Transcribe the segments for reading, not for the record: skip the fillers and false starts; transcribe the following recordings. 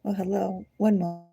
Oh, hello. One more.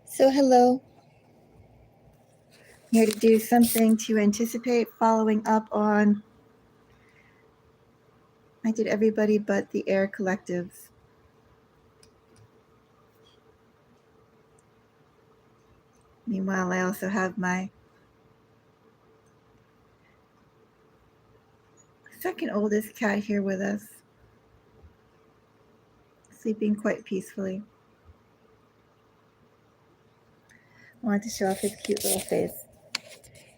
So, hello. Here to do something to anticipate following up on. I did everybody but the air collectives. Meanwhile, I also have my second oldest cat here with us, sleeping quite peacefully. I wanted to show off his cute little face.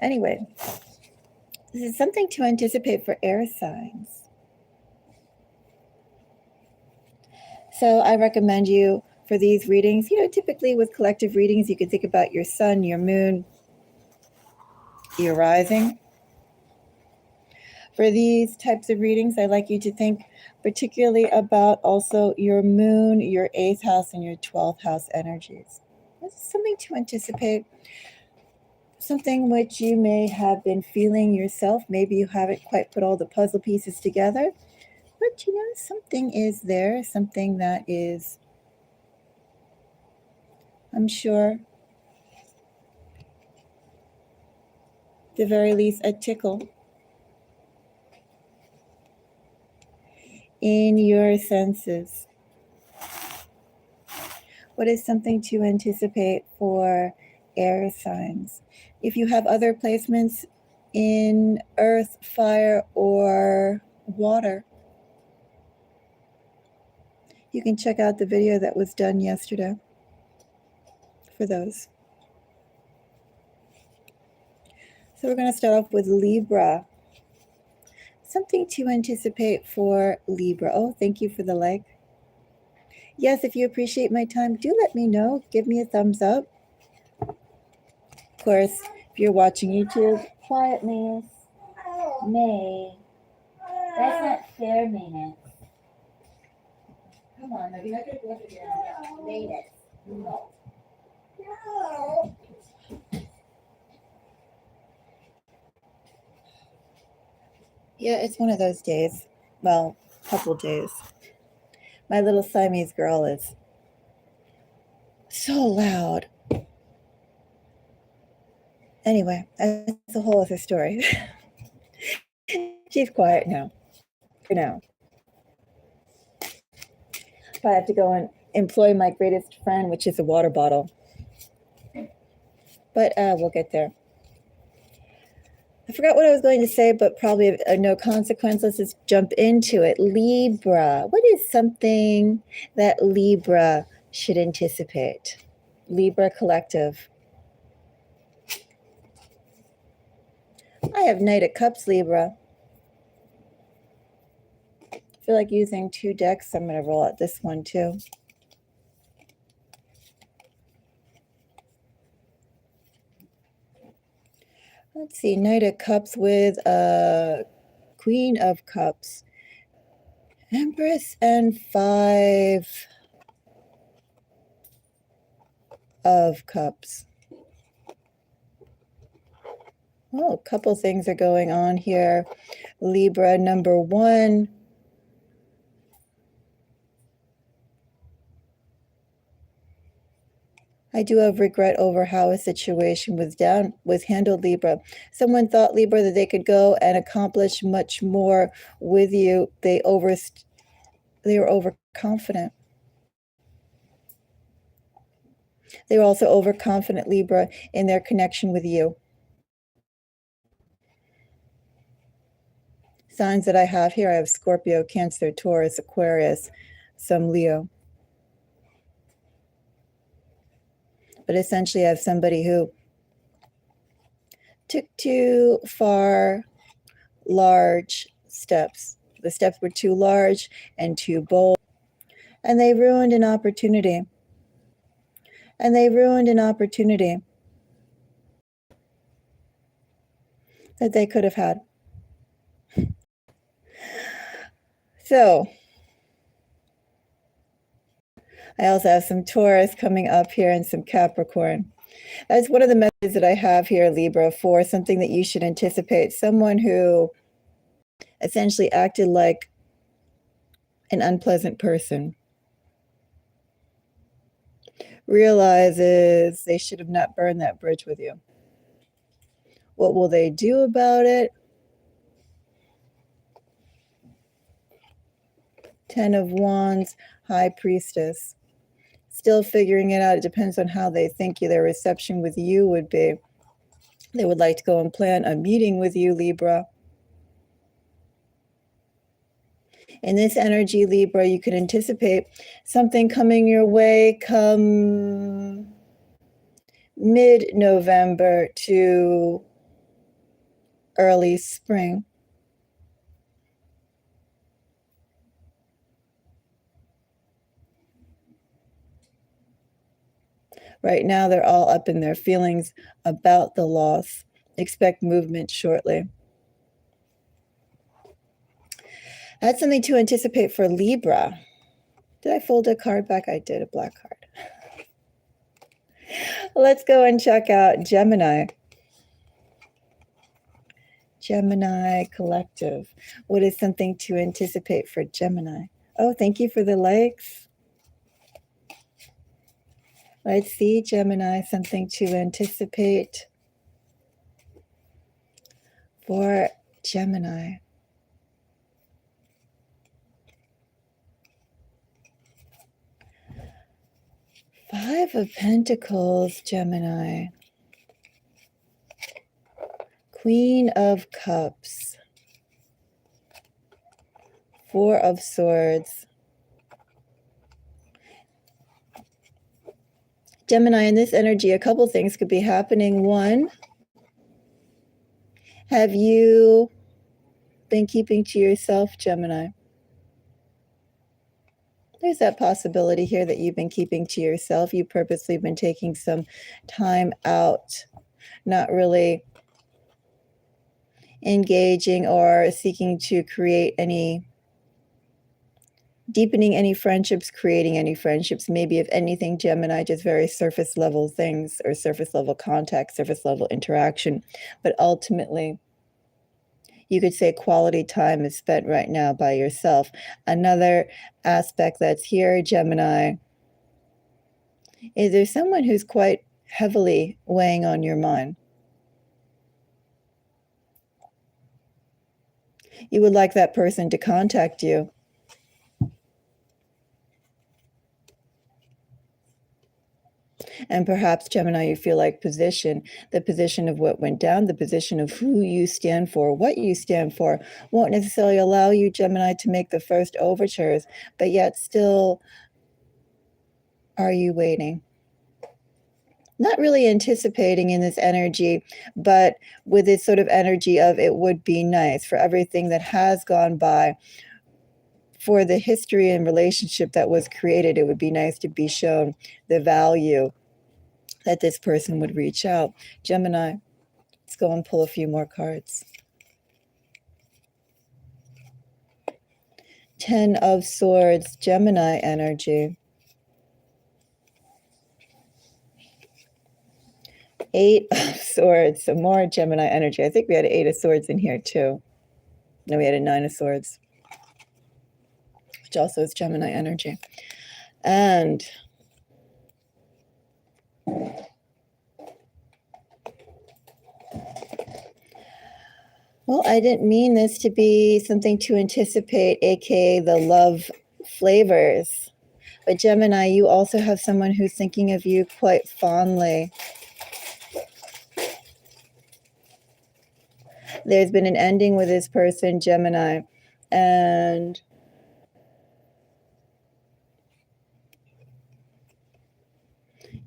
Anyway, this is something to anticipate for air signs. So I recommend you for these readings, typically with collective readings, you can think about your sun, your moon, your rising. For these types of readings, I like you to think particularly about also your moon, your 8th house, and your 12th house energies. This is something to anticipate, something which you may have been feeling yourself. Maybe you haven't quite put all the puzzle pieces together, but something is there, something that is, I'm sure, at the very least, a tickle in your senses. What is something to anticipate for air signs? If you have other placements in earth, fire, or water, you can check out the video that was done yesterday for those. So we're going to start off with Libra. Something to anticipate for Libra. Oh, thank you for the like. Yes, if you appreciate my time, do let me know. Give me a thumbs up. Of course, if you're watching YouTube, quiet, Miss. May. That's not fair, Maynard. Come on, maybe I could go to the Maynard. No. No. Yeah, it's one of those days. Well, couple days. My little Siamese girl is so loud. Anyway, that's a whole other story. She's quiet now. For now. I have to go and employ my greatest friend, which is a water bottle. But we'll get there. I forgot what I was going to say, but probably no consequence. Let's just jump into it. Libra. What is something that Libra should anticipate? Libra collective. I have Knight of Cups, Libra. I feel like using 2 decks. I'm going to roll out this one too. Let's see, Knight of Cups with Queen of Cups, Empress, and 5 of Cups. Oh, a couple things are going on here. Libra, number 1. I do have regret over how a situation was handled, Libra. Someone thought, Libra, that they could go and accomplish much more with you. They were overconfident. They were also overconfident, Libra, in their connection with you. Signs that I have here, I have Scorpio, Cancer, Taurus, Aquarius, some Leo. But essentially I have somebody who took too far large steps. The steps were too large and too bold. And they ruined an opportunity. And they ruined an opportunity that they could have had. So, I also have some Taurus coming up here and some Capricorn. That's one of the messages that I have here, Libra, for something that you should anticipate. Someone who essentially acted like an unpleasant person realizes they should have not burned that bridge with you. What will they do about it? 10 of Wands, High Priestess. Still figuring it out. It depends on how they think their reception with you would be. They would like to go and plan a meeting with you, Libra. In this energy, Libra, you could anticipate something coming your way come mid-November to early spring. Right now, they're all up in their feelings about the loss. Expect movement shortly. That's something to anticipate for Libra. Did I fold a card back? I did, a black card. Let's go and check out Gemini. Gemini Collective. What is something to anticipate for Gemini? Oh, thank you for the likes. Let's see, Gemini, something to anticipate for Gemini. Five of Pentacles, Gemini. Queen of Cups. Four of Swords. Gemini, in this energy, a couple things could be happening. One, have you been keeping to yourself, Gemini? There's that possibility here that you've been keeping to yourself. You've purposely been taking some time out, not really engaging or seeking to create any, deepening any friendships, creating any friendships. Maybe, if anything, Gemini, just very surface level things or surface level contact, surface level interaction. But ultimately, you could say quality time is spent right now by yourself. Another aspect that's here, Gemini, is there's someone who's quite heavily weighing on your mind. You would like that person to contact you. And perhaps, Gemini, you feel like the position of what went down, the position of who you stand for, what you stand for, won't necessarily allow you, Gemini, to make the first overtures, but yet still, are you waiting? Not really anticipating in this energy, but with this sort of energy of it would be nice for everything that has gone by, for the history and relationship that was created. It would be nice to be shown the value that this person would reach out. Gemini, let's go and pull a few more cards. 10 of Swords, Gemini energy. 8 of Swords, some more Gemini energy. I think we had 8 of Swords in here too. No, we had a 9 of Swords, which also is Gemini energy. And well, I didn't mean this to be something to anticipate, aka the love flavors. But Gemini, you also have someone who's thinking of you quite fondly. There's been an ending with this person, Gemini, and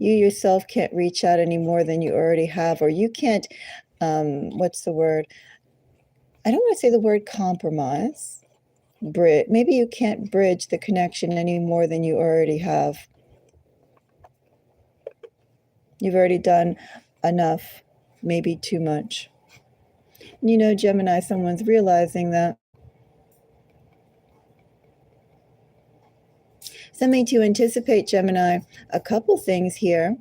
you yourself can't reach out any more than you already have, or you can't, what's the word? I don't want to say the word compromise. Maybe you can't bridge the connection any more than you already have. You've already done enough, maybe too much. You know, Gemini, someone's realizing that. Something to anticipate, Gemini, a couple things here.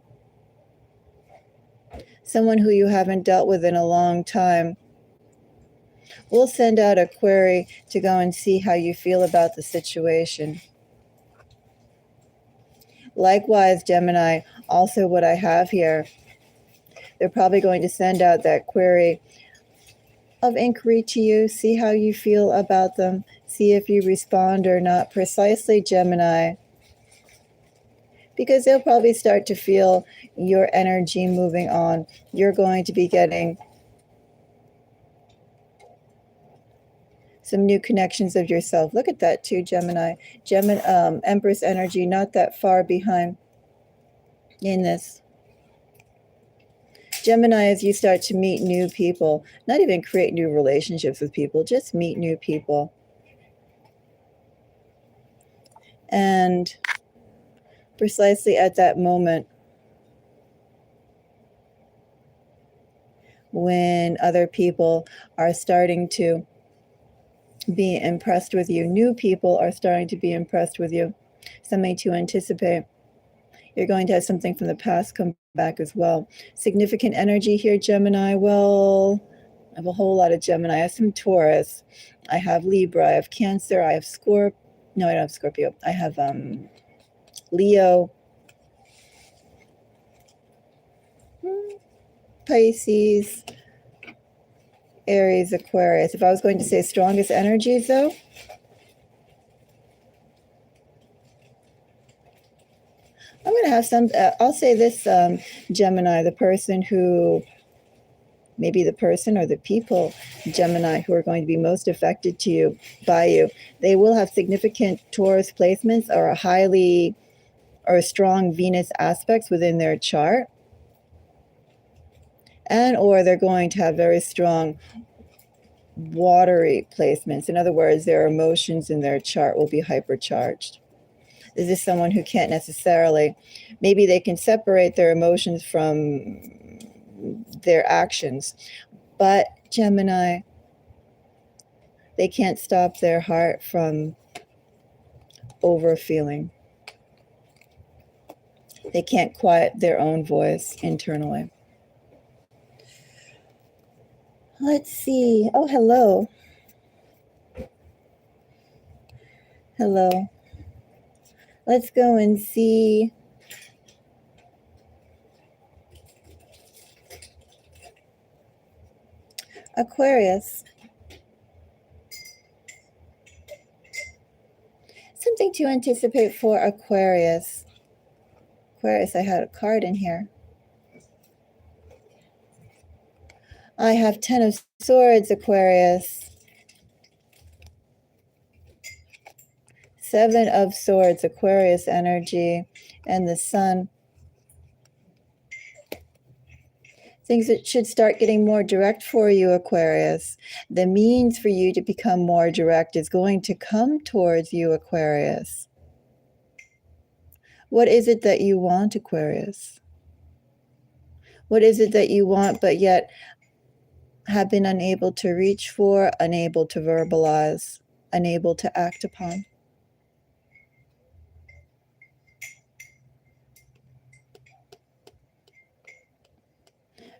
Someone who you haven't dealt with in a long time. We'll send out a query to go and see how you feel about the situation. Likewise, Gemini, also what I have here, they're probably going to send out that query of inquiry to you, see how you feel about them, see if you respond or not. Precisely, Gemini, because they'll probably start to feel your energy moving on. You're going to be getting some new connections of yourself. Look at that too, Gemini. Empress energy, not that far behind in this. Gemini, as you start to meet new people, not even create new relationships with people, just meet new people. And precisely at that moment, when other people are starting to be impressed with you, new people are starting to be impressed with you, something to anticipate. You're going to have something from the past come back as well. Significant energy here, Gemini. Well, I have a whole lot of Gemini. I have some Taurus. I have Libra. I have Cancer. I have Scorpio. No, I don't have Scorpio. I have Leo. Pisces. Aries, Aquarius. If I was going to say strongest energies, though, I'm going to have some, I'll say this, Gemini, the person who, maybe the person or the people, Gemini, who are going to be most affected to you, by you, they will have significant Taurus placements or strong Venus aspects within their chart. And or they're going to have very strong watery placements. In other words, their emotions in their chart will be hypercharged. This is someone who can't necessarily, maybe they can separate their emotions from their actions, but Gemini, they can't stop their heart from overfeeling. They can't quiet their own voice internally. Let's see. Oh, hello. Hello. Let's go and see. Aquarius. Something to anticipate for Aquarius. Aquarius, I had a card in here. I have 10 of Swords, Aquarius. 7 of Swords, Aquarius energy, and the Sun. Things that should start getting more direct for you, Aquarius. The means for you to become more direct is going to come towards you, Aquarius. What is it that you want, Aquarius? What is it that you want, but yet have been unable to reach for, unable to verbalize, unable to act upon?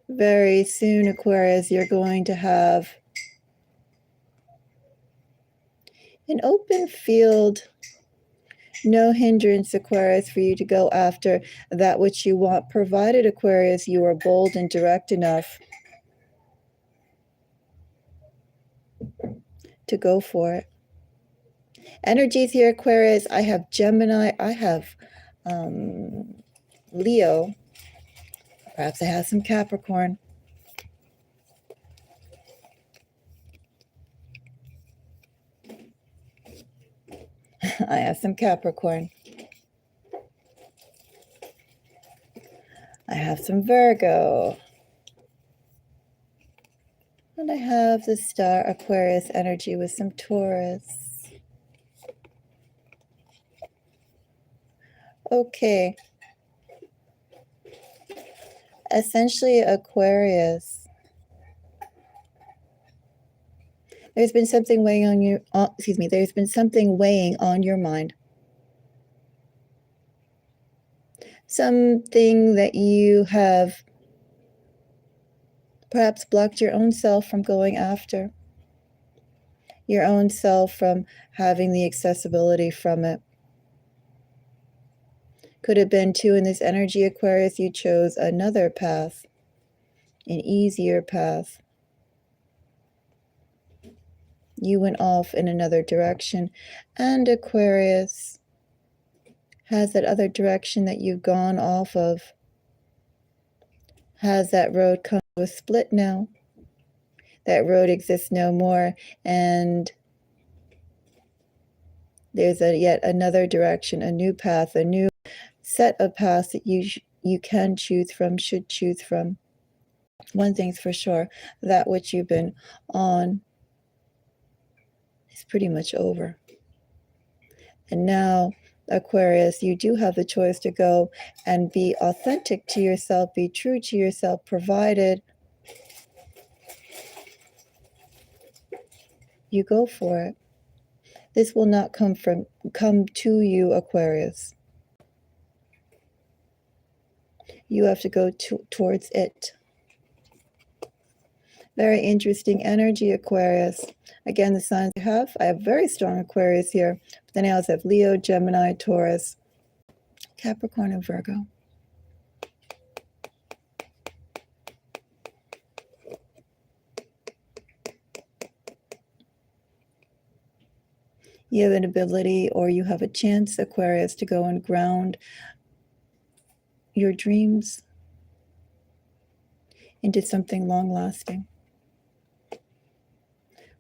Very soon, Aquarius, you're going to have an open field, no hindrance, Aquarius, for you to go after that which you want, provided, Aquarius, you are bold and direct enough to go for it. Energies here, Aquarius. I have Gemini. I have Leo. Perhaps I have some Capricorn. I have some Capricorn. I have some Virgo. And I have the star Aquarius energy with some Taurus. Okay. Essentially, Aquarius. There's been something weighing on you. There's been something weighing on your mind. Something that you have perhaps blocked your own self from going after. Your own self from having the accessibility from it. Could have been too in this energy, Aquarius, you chose another path, an easier path. You went off in another direction. And Aquarius has that other direction that you've gone off of. Has that road come to a split now? That road exists no more. And there's yet another direction, a new path, a new set of paths that you can choose from, should choose from. One thing's for sure, that which you've been on is pretty much over. And now, Aquarius, you do have the choice to go and be authentic to yourself, be true to yourself, provided you go for it. This will not come to you, Aquarius. You have to go towards it. Very interesting energy, Aquarius. Again, the signs I have very strong Aquarius here. But then I also have Leo, Gemini, Taurus, Capricorn, and Virgo. You have an ability, or you have a chance, Aquarius, to go and ground your dreams into something long-lasting,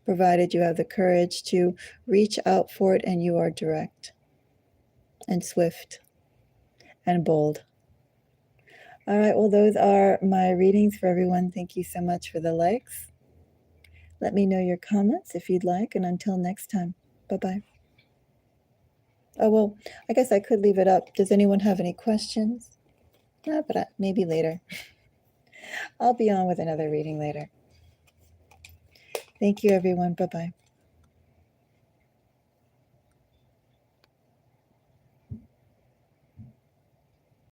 provided you have the courage to reach out for it and you are direct and swift and bold. All right, well, those are my readings for everyone. Thank you so much for the likes. Let me know your comments if you'd like, and until next time, bye-bye. Oh, well, I guess I could leave it up. Does anyone have any questions? No, but maybe later. I'll be on with another reading later. Thank you, everyone. Bye-bye.